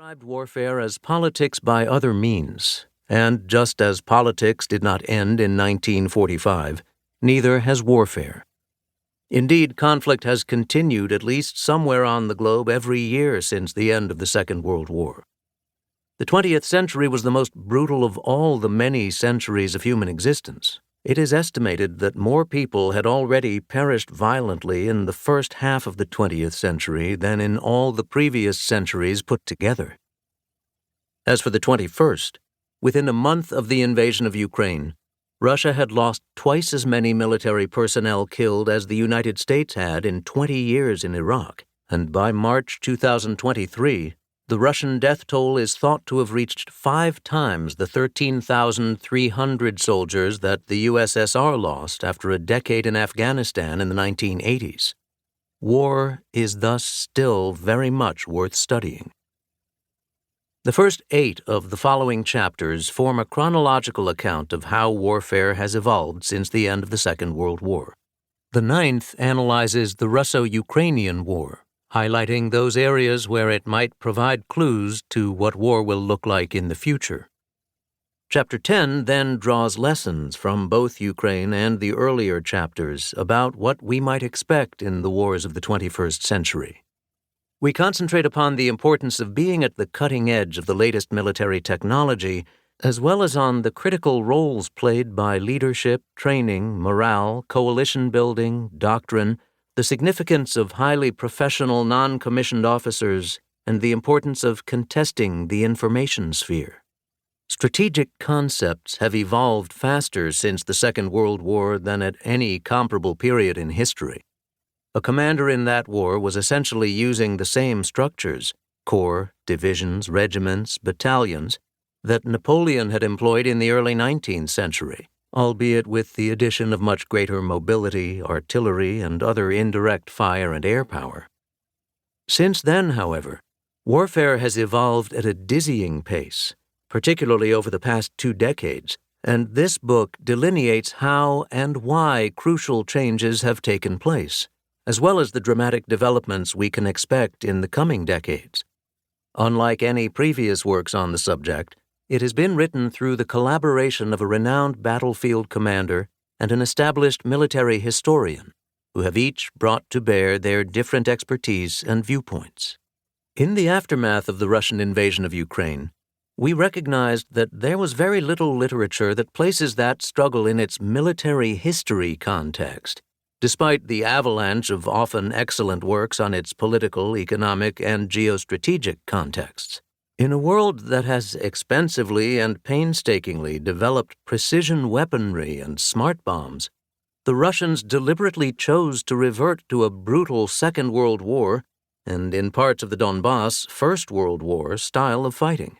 described warfare as politics by other means, and just as politics did not end in 1945, neither has warfare. Indeed, conflict has continued at least somewhere on the globe every year since the end of the Second World War. The 20th century was the most brutal of all the many centuries of human existence. It is estimated that more people had already perished violently in the first half of the 20th century than in all the previous centuries put together. As for the 21st, within a month of the invasion of Ukraine, Russia had lost twice as many military personnel killed as the United States had in 20 years in Iraq, and by March 2023, the Russian death toll is thought to have reached 5 times the 13,300 soldiers that the USSR lost after a decade in Afghanistan in the 1980s. War is thus still very much worth studying. The first 8 of the following chapters form a chronological account of how warfare has evolved since the end of the Second World War. The 9th analyzes the Russo-Ukrainian War, highlighting those areas where it might provide clues to what war will look like in the future. Chapter 10 then draws lessons from both Ukraine and the earlier chapters about what we might expect in the wars of the 21st century. We concentrate upon the importance of being at the cutting edge of the latest military technology, as well as on the critical roles played by leadership, training, morale, coalition building, doctrine, the significance of highly professional non-commissioned officers, and the importance of contesting the information sphere. Strategic concepts have evolved faster since the Second World War than at any comparable period in history. A commander in that war was essentially using the same structures, corps, divisions, regiments, battalions, that Napoleon had employed in the early 19th century, albeit with the addition of much greater mobility, artillery, and other indirect fire and air power. Since then, however, warfare has evolved at a dizzying pace, particularly over the past 2 decades, and this book delineates how and why crucial changes have taken place, as well as the dramatic developments we can expect in the coming decades. Unlike any previous works on the subject, it has been written through the collaboration of a renowned battlefield commander and an established military historian, who have each brought to bear their different expertise and viewpoints. In the aftermath of the Russian invasion of Ukraine, we recognized that there was very little literature that places that struggle in its military history context, despite the avalanche of often excellent works on its political, economic, and geostrategic contexts. In a world that has expensively and painstakingly developed precision weaponry and smart bombs, the Russians deliberately chose to revert to a brutal Second World War and, in parts of the Donbass, First World War style of fighting.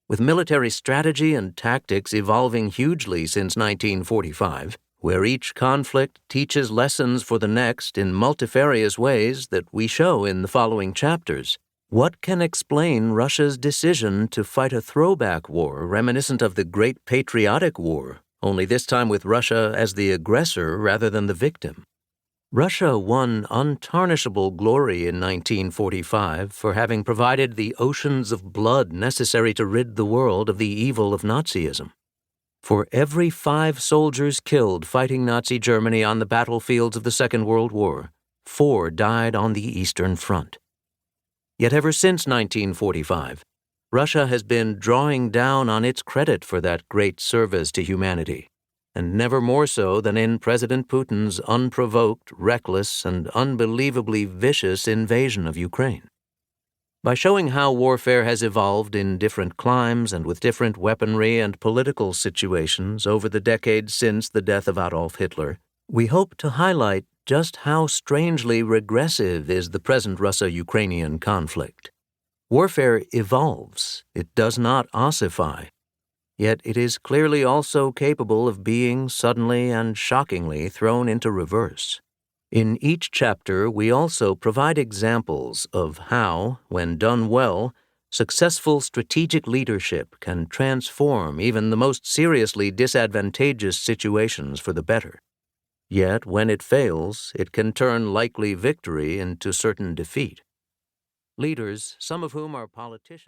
With military strategy and tactics evolving hugely since 1945, where each conflict teaches lessons for the next in multifarious ways that we show in the following chapters, what can explain Russia's decision to fight a throwback war reminiscent of the Great Patriotic War, only this time with Russia as the aggressor rather than the victim? Russia won untarnishable glory in 1945 for having provided the oceans of blood necessary to rid the world of the evil of Nazism. For every 5 soldiers killed fighting Nazi Germany on the battlefields of the Second World War, 4 died on the Eastern Front. Yet ever since 1945, Russia has been drawing down on its credit for that great service to humanity, and never more so than in President Putin's unprovoked, reckless, and unbelievably vicious invasion of Ukraine. By showing how warfare has evolved in different climes and with different weaponry and political situations over the decades since the death of Adolf Hitler, we hope to highlight just how strangely regressive is the present Russo-Ukrainian conflict. Warfare evolves, it does not ossify, yet it is clearly also capable of being suddenly and shockingly thrown into reverse. In each chapter, we also provide examples of how, when done well, successful strategic leadership can transform even the most seriously disadvantageous situations for the better. Yet, when it fails, it can turn likely victory into certain defeat. Leaders, some of whom are politicians,